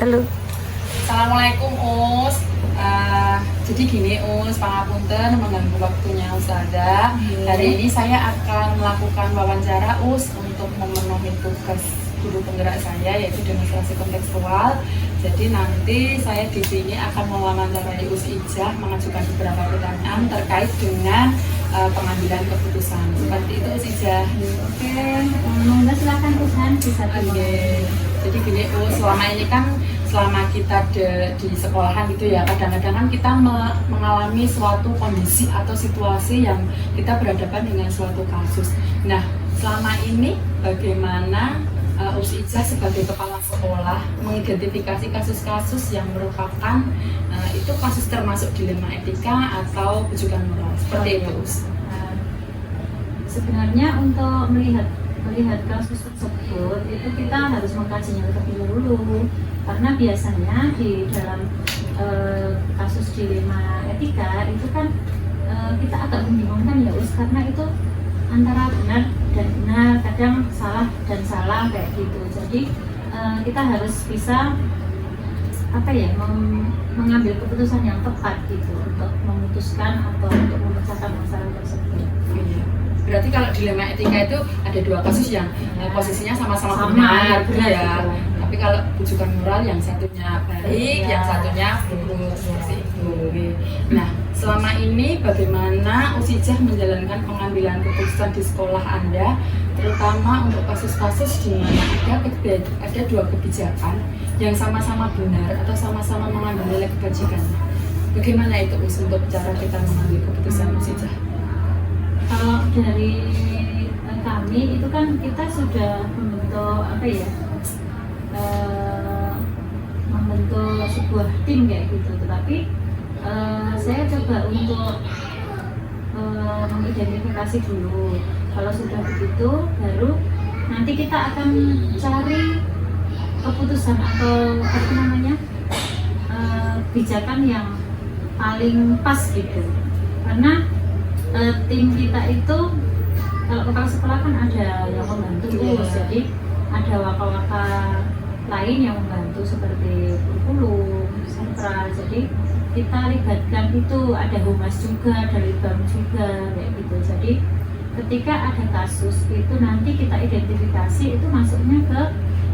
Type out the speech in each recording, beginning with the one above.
Halo. Assalamualaikum Us. Jadi gini Us, pangapunten mengganggu waktunya Ustazah. Hari ini saya akan melakukan wawancara Us untuk memenuhi tugas guru penggerak saya, yaitu demonstrasi kontekstual. Jadi nanti saya di sini akan mewawancarai Us Ijah, mengajukan beberapa pertanyaan terkait dengan pengambilan keputusan. Seperti itu Us Ijah. Oke, monggo silakan Tuhan bisa Jadi gini selama ini kan selama kita di sekolahan gitu ya, kadang-kadang kan kita mengalami suatu kondisi atau situasi yang kita berhadapan dengan suatu kasus. Nah, selama ini bagaimana Us Ijah sebagai kepala sekolah mengidentifikasi kasus-kasus yang merupakan itu kasus termasuk dilema etika atau bujukan moral seperti itu Us? Sebenarnya untuk melihat kasus tersebut itu kita harus mengkajinya terlebih dahulu, karena biasanya di dalam kasus dilema etika itu kan kita agak membingungkan ya Us, karena itu antara benar dan benar, kadang salah dan salah kayak gitu. Jadi kita harus bisa mengambil keputusan yang tepat gitu untuk memutuskan atau untuk memecahkan masalah tersebut. Berarti kalau dilema etika itu ada dua kasus yang posisinya sama-sama benar ya. Tapi kalau bujukan moral yang satunya baik, yang satunya buruk seperti itu. Nah, selama ini bagaimana Us Ijah menjalankan pengambilan keputusan di sekolah Anda, terutama untuk kasus-kasus di mana ada dua kebijakan yang sama-sama benar atau sama-sama mengambil nilai kebajikan. Bagaimana itu Us untuk cara kita mengambil keputusan Us Ijah? Kalau dari kami itu kan kita sudah membentuk membentuk sebuah tim kayak gitu, tetapi saya coba untuk mengidentifikasi dulu. Kalau sudah begitu, baru nanti kita akan cari keputusan atau kebijakan yang paling pas gitu, karena tim kita itu kalau kepala sekolah kan ada yang membantu terus, jadi ada waka-waka lain yang membantu seperti kurikulum, sentra. Jadi kita libatkan itu, ada humas juga, dari BAM juga kayak gitu. Jadi ketika ada kasus itu nanti kita identifikasi itu masuknya ke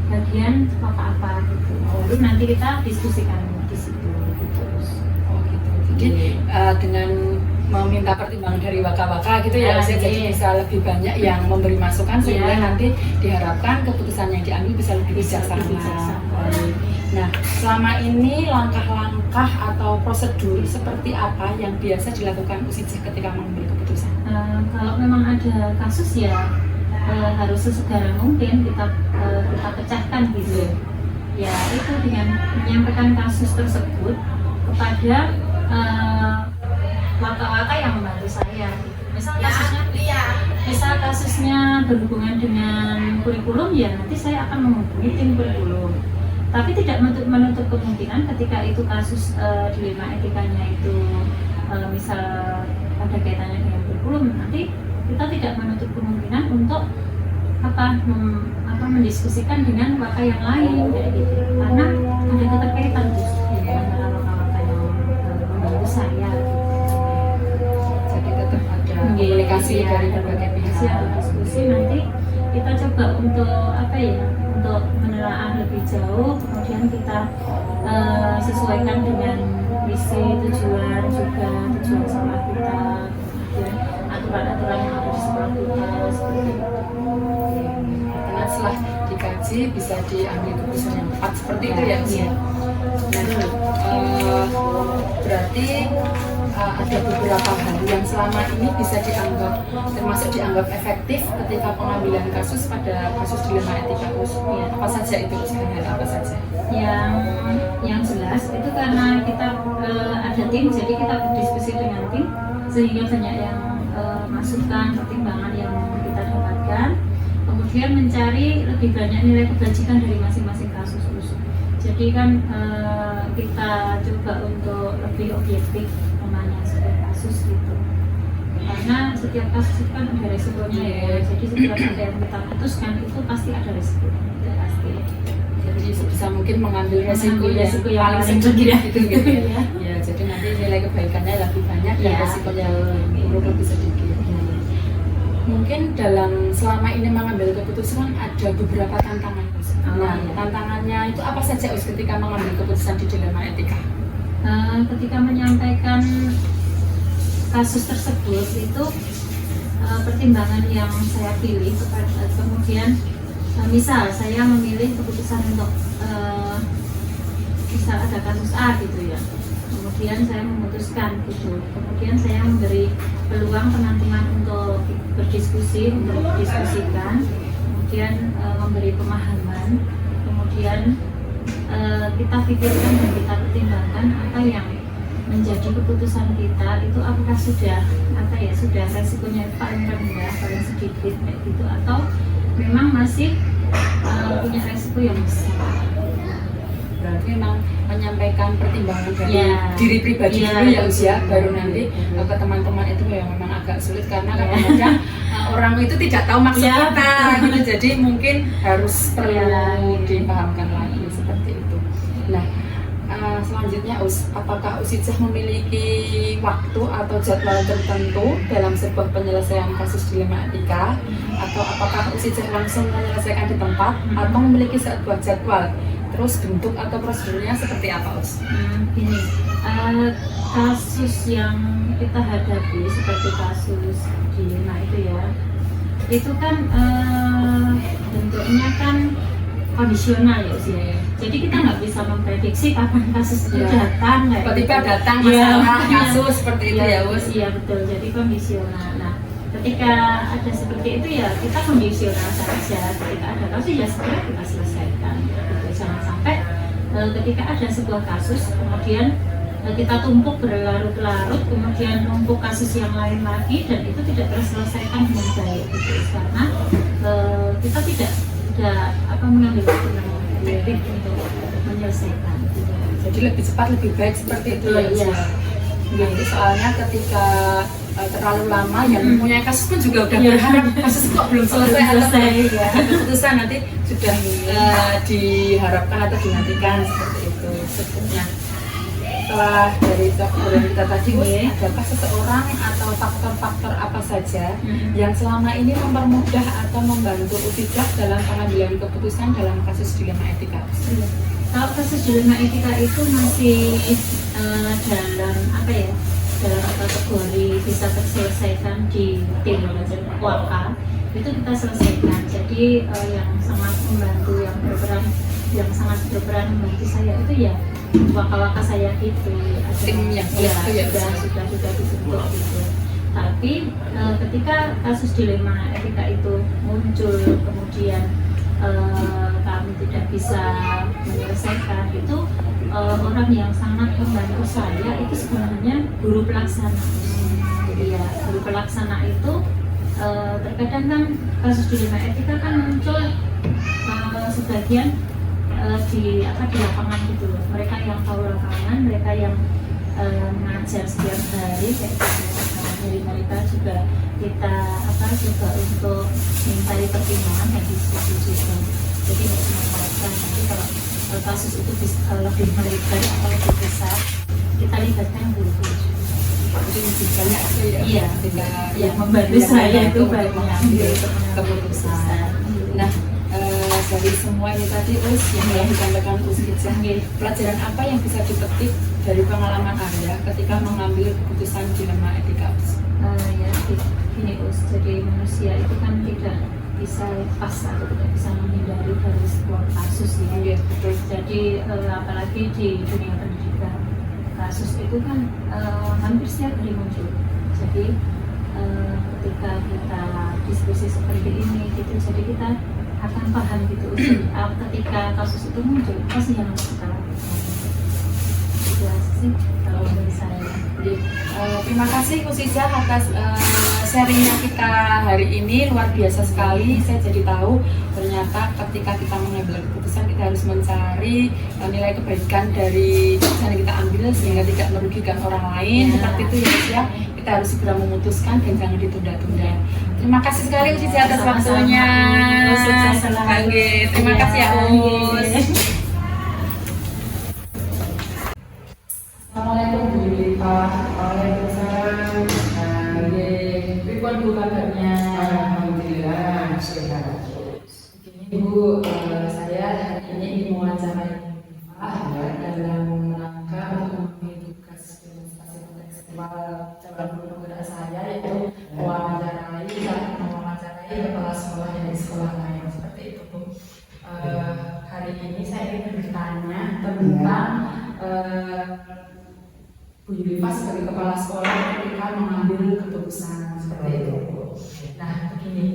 bagian waka apa gitu. Lalu nanti kita diskusikan di situ gitu. Oh gitu. Jadi dengan meminta pertimbangan dari waka-waka gitu ya, jadi bisa lebih banyak yang memberi masukan sehingga nanti diharapkan keputusan yang diambil bisa lebih bijaksana. Nah, selama ini langkah-langkah atau prosedur seperti apa yang biasa dilakukan Us Ijah ketika mengambil keputusan? Kalau memang ada kasus ya harus sesegera mungkin kita pecahkan gitu. Ya itu dengan menyampaikan kasus tersebut kepada waka-waka yang membantu saya. Misal kasusnya berhubungan dengan kurikulum, ya nanti saya akan menghubungi tim kurikulum. Tapi tidak menutup kemungkinan ketika itu kasus dilema etikanya itu misal ada kaitannya dengan kurikulum, nanti kita tidak menutup kemungkinan untuk mendiskusikan dengan waka yang lain kayak gitu. Karena ada keterkaitan antara waka-waka yang membantu saya. Komunikasi dari berbagai pihak, diskusi nanti kita coba untuk untuk menelaah lebih jauh, kemudian kita sesuaikan dengan visi, tujuan sekolah kita, kemudian aturan-aturan yang ada di sekolah kita seperti itu. Karena setelah dikaji bisa diambil keputusan yang tepat seperti itu ya. Nah, berarti ada beberapa hal yang selama ini bisa dianggap efektif ketika pengambilan kasus pada kasus dilema etika Us. Apa saja itu sebenarnya, apa saja? Yang jelas itu karena kita ada tim, jadi kita berdiskusi dengan tim sehingga banyak yang masukan, pertimbangan yang kita dapatkan. Kemudian mencari lebih banyak nilai kebajikan dari masing-masing kasus Us. Jadi kan kita coba untuk lebih objektif namanya setiap kasus gitu, karena setiap kasus itu kan ada resikonya ya. Jadi setiap ada yang kita putuskan itu pasti ada resikonya, itu pasti. Jadi Jadi sebisa mungkin mengambil resiko yang paling paling sedikit sedikit. gitu gitu ya. Iya. Ya, jadi nanti nilai kebaikannya lebih banyak dan Iya, resikonya betul. buruk lebih sedikit. Mungkin dalam selama ini mengambil keputusan ada beberapa tantangan. Nah, Iya. tantangannya itu apa saja Us ketika mengambil keputusan di dilema etika? Ketika menyampaikan kasus tersebut itu pertimbangan yang saya pilih kemudian misal saya memilih keputusan untuk misal ada kasus A gitu ya, kemudian saya memutuskan gitu, kemudian saya memberi peluang teman-teman untuk berdiskusi, untuk didiskusikan, kemudian memberi pemahaman, kemudian kita pikirkan dan kita pertimbangkan apa yang menjadi keputusan kita itu apakah sudah sudah resikonya paling rendah, paling sedikit kayak gitu, atau memang masih punya resiko yang besar. Berarti memang menyampaikan pertimbangan dari Ya. diri pribadi Ya, dulu ya Us ya, betul. baru nanti ke teman-teman itu yang memang agak sulit karena kadang-kadang orang itu tidak tahu maksud Ya, kita betul. gitu, jadi mungkin harus perlu Ya. dipahamkan lagi seperti itu. Nah, selanjutnya Us, apakah Usijah memiliki waktu atau jadwal tertentu dalam sebuah penyelesaian kasus dilema etika, atau apakah Usijah langsung menyelesaikan di tempat atau memiliki sebuah jadwal? Terus bentuk atau prosedurnya seperti apa Us? Gini, kasus yang kita hadapi seperti kasus dilema itu ya, itu kan bentuknya kan kondisional ya sih. Jadi kita nggak bisa memprediksi kapan kasus itu datang. Tiba-tiba datang Iya, masalah iya. kasus seperti itu ya Us? Iya betul, jadi kondisional. Nah, ketika ada seperti itu ya kita kondisional saja. Ketika ada kasus ya segera kita selesaikan. Gitu. Jangan sampai ketika ada sebuah kasus kemudian kita tumpuk berlarut-larut, kemudian numpuk kasus yang lain lagi dan itu tidak terselesaikan dengan baik gitu. Karena kita tidak mengambil waktu yang lebih untuk menyelesaikan. Gitu. Jadi lebih cepat lebih baik seperti itu ya Us? Iya. Gitu, soalnya ketika terlalu lama yang mempunyai kasus pun juga udah Iya. berharap kasus kok belum selesai atau Selesai, belum ya. ada keputusan, nanti sudah diharapkan atau dinantikan seperti itu. Sebetulnya setelah dari obrolan kita tadi Us, Iya. adakah seseorang atau faktor-faktor apa saja Mm-mm. yang selama ini mempermudah atau membantu Usijah dalam pengambilan keputusan dalam kasus dilema etika? Iya. Kalau kasus dilema etika itu masih dalam kategori bisa terselesaikan di tim waka, itu kita selesaikan. Jadi yang sangat membantu, yang sangat berperan membantu saya itu ya waka-waka saya itu Tim yang ya, itu ya, sudah dibentuk gitu. Tapi ketika kasus dilema etika itu muncul kemudian kami tidak bisa menyelesaikan itu, orang yang sangat membantu saya itu sebenarnya guru pelaksana. Jadi ya guru pelaksana itu terkadang kan kasus dilema etika kan muncul sebagian di lapangan gitu loh. Mereka yang tahu lapangan, mereka yang mengajar setiap hari kayak gitu. Dari mereka juga kita coba untuk mintai pertimbangan dan diskusi juga. Jadi nggak cuma mereka, nanti kalau kasus itu bisa lebih melebar atau lebih besar, kita libatkan guru-guru. Jadi lebih banyak itu ya Iya, ketika yang membantu saya itu banyak mengambil untuk keputusan. Nah, dari semua ini tadi Us yang telah disampaikan Usijah, pelajaran apa yang bisa dipetik dari pengalaman Anda ketika mengambil keputusan dilema etika Us? Gini Us, jadi manusia itu kan tidak bisa lepas atau tidak bisa menghindari dari sebuah kasus ya. Iya, betul. Jadi apalagi di dunia pendidikan, kasus itu kan hampir setiap hari muncul. Jadi ketika kita diskusi seperti ini gitu, jadi kita akan paham gitu ketika kasus itu muncul apa sih yang harus kita lakukan. Itu aja sih kalau dari saya. Terima kasih Usijah atas sharingnya kita hari ini, luar biasa sekali. Saya jadi tahu ternyata ketika kita mengambil keputusan kita harus mencari nilai kebaikan dari keputusan yang kita ambil sehingga tidak merugikan orang lain. Ya. Seperti itu ya Us ya. kita harus segera memutuskan dan jangan ditunda-tunda. Terima kasih sekali Uci atas Sama-sama. waktunya. Sukses selalu. Oke, terima kasih ya Us. Assalamualaikum Bu Yulita. Waalaikumsalam. Oke, pripun Bu kabarnya? Alhamdulillah sehat. Ibu, saya hari ini ingin mewawancarai dalam rangka untuk memenuhi tugas demonstrasi kontekstual calon guru penggerak saya, yaitu mewawancarai kepala sekolah dari sekolah lain, seperti itu Bu. Hari ini saya ingin bertanya tentang Bu Yulifa sebagai kepala sekolah ketika mengambil keputusan seperti itu Bu. Nah begini,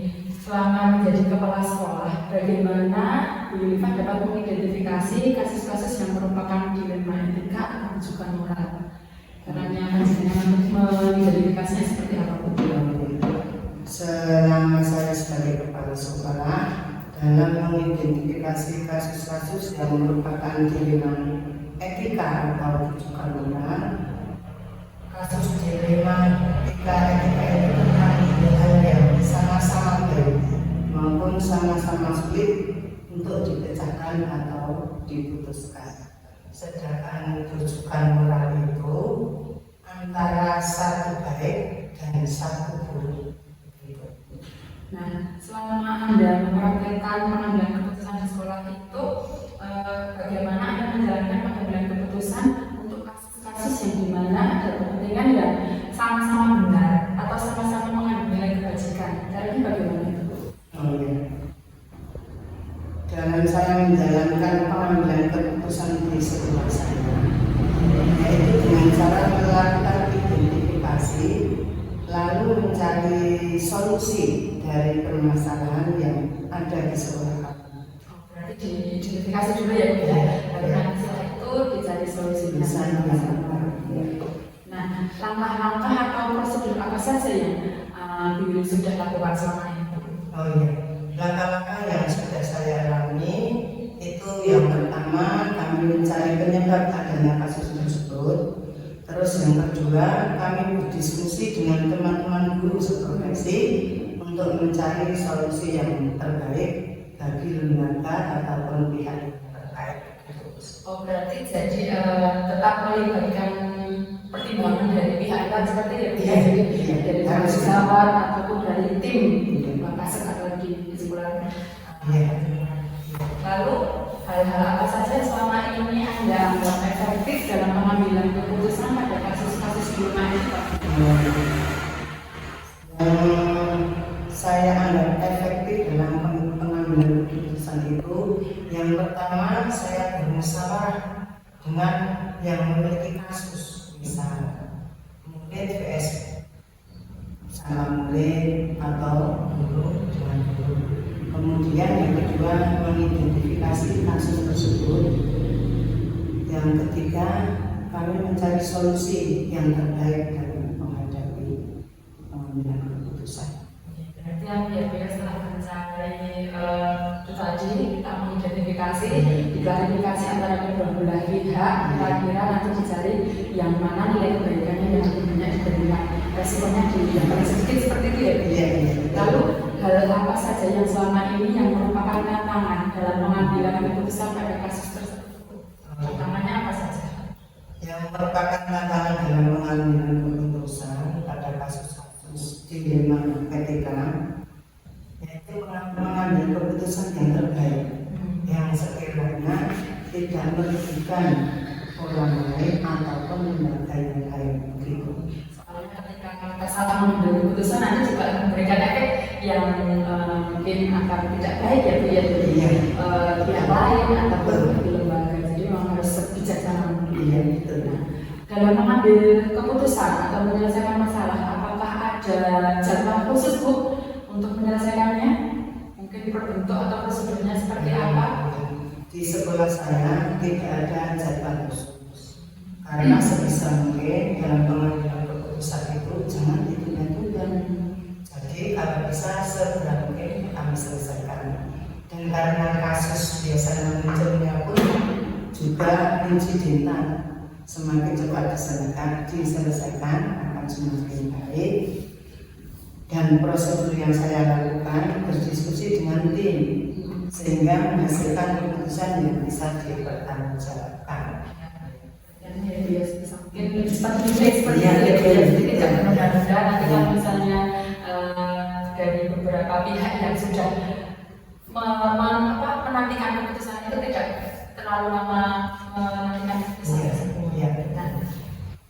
selama menjadi kepala sekolah, bagaimana Bu Yulifa dapat mengidentifikasi kasus-kasus yang merupakan dilema etika atau juga moral? Caranya mengidentifikasinya seperti apa Bu? Selama saya sebagai kepala sekolah dalam mengidentifikasi kasus-kasus yang merupakan dilema etika atau rujukan moral, kasus dilema etika itu tentang hal yang sama-sama baik maupun sama-sama sulit untuk dipecahkan atau diputuskan. Sedangkan rujukan moral itu antara satu baik dan satu buruk. Nah, selama Anda mempraktekkan pengambilan keputusan di sekolah itu, bagaimana Anda menjalankan pengambilan keputusan untuk kasus-kasus yang dimana ada kepentingan yang sama-sama benar atau sama-sama mengandung nilai kebajikan? Caranya bagaimana itu? Oh, ya. Dalam saya menjalankan pengambilan keputusan di sekolah saya, yaitu dengan cara melakukan identifikasi, lalu mencari solusi dari permasalahan yang ada di sekolah kami. Oh, berarti diidentifikasi dulu ya Bu ya. Lalu nanti setelah itu dicari solusinya. Nah, langkah-langkah atau prosedur apa saja yang Bu Yuli sudah lakukan selama ini? Oh iya, langkah-langkah yang sudah saya alami itu yang pertama kami mencari penyebab adanya kasus tersebut. Terus yang kedua kami berdiskusi dengan teman-teman guru seprofesi untuk mencari solusi yang terbaik bagi lembaga ataupun pihak terkait. Oh berarti jadi tetap melibatkan pertimbangan dari pihak lain seperti itu ya, jadi dari pesawat ataupun dari tim Makassar atau di sekolah. Lalu hal-hal apa saja selama ini Anda anggap efektif dalam pengambilan keputusan pada kasus-kasus dilema ini Pak? Saya anggap efektif dalam pengambilan keputusan itu, yang pertama saya bermusyawarah dengan yang memiliki kasus, misal mungkin VS sama murid atau guru dengan guru. Kemudian yang kedua mengidentifikasi kasus tersebut. Yang ketiga kami mencari solusi yang terbaik dalam menghadapi pengambilan keputusan. Berarti yang setelah mencari itu tadi kita mengidentifikasi, diklarifikasi antara kedua belah pihak, kira-kira nanti dicari yang mana nilai kebaikannya yang lebih banyak diberikan, resikonya yang paling sedikit seperti itu ya. Iya. Lalu hal apa saja yang selama ini yang merupakan tantangan dalam pengambilan keputusan pada kasus tersebut? Tantangannya apa saja? Yang merupakan tantangan dalam pengambilan keputusan pada kasus-kasus dilema etika, yaitu mengambil keputusan yang terbaik, yang sekiranya tidak merugikan orang lain ataupun lembaga yang lain. Begitu. Soalnya ketika kita salah mengambil keputusan nanti juga memberikan efek yang mungkin akan tidak baik ya Bu ya, dari pihak lain ataupun di lembaga. Jadi memang harus bijaksana. Iya, betul. Dalam mengambil keputusan atau menyelesaikan masalah, apakah ada jadwal khusus Bu untuk menyelesaikannya? Mungkin berbentuk atau prosedurnya seperti apa? Di sekolah saya tidak ada jadwal khusus, karena sebisa mungkin dalam pengambilan keputusan itu jangan ditunda-tunda. Jadi kalau bisa segera mungkin kami selesaikan. Dan karena kasus biasanya munculnya pun juga insidental, semakin cepat diselesaikan akan akan semakin baik. Dan prosedur yang saya lakukan berdiskusi dengan tim sehingga menghasilkan keputusan yang bisa dipertanggungjawabkan. Dan ya dia mungkin seperti itu ya, jadi tidak menunda-nunda. Nanti kalau misalnya dari beberapa pihak yang sudah menantikan keputusan itu tidak terlalu lama menantikan keputusan tersebut. Nah,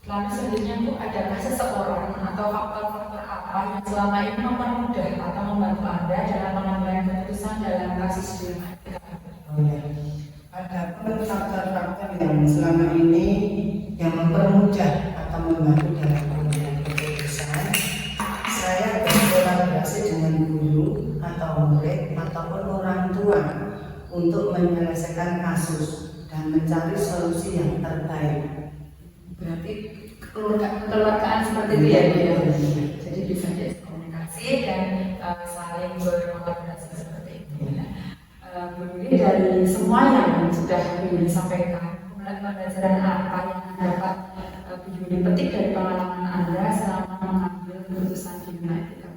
lalu selanjutnya itu adakah seseorang atau faktor-faktor apa yang selama ini mempermudah atau membantu Anda dalam mengambil keputusan dalam kasus dilema etika? Ada faktor-faktor yang selama ini yang mempermudah atau membantu dalam pengambilan keputusan. Saya berkolaborasi dengan guru atau murid ataupun orang tua untuk menyelesaikan kasus dan mencari solusi yang terbaik. Berarti kekeluargaan seperti itu ya, Bu, ya. Jadi bisa komunikasi dan saling berkolaborasi seperti itu. Bu Yuli, dari semua yang sudah Bu Yuli sampaikan, pembelajaran apa yang dapat Bu Yuli petik dari pengalaman Anda selama mengambil keputusan dilema etika?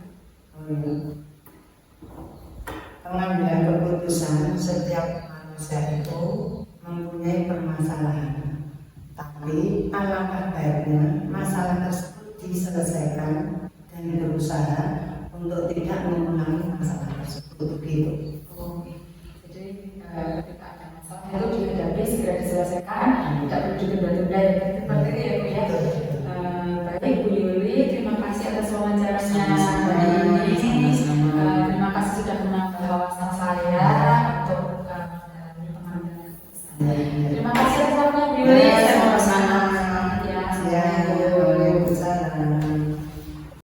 Pengambilan keputusan, setiap manusia itu mempunyai permasalahan. Tapi alangkah baiknya masalah tersebut diselesaikan dan berusaha untuk tidak mengulangi masalah tersebut, begitu. Jadi ketika ada masalah itu dihadapi, segera diselesaikan, tidak perlu ditunda-tunda ya. Seperti itu ya, Bu ya. Baik Bu Yuli, terima kasih atas wawancaranya hari ini. Terima kasih sudah menambah wawasan saya untuk menjalani pengambilan keputusan. Terima kasih atas waktunya Bu Yuli. Sama-sama. Ya, Ya, Waalaikumsalam.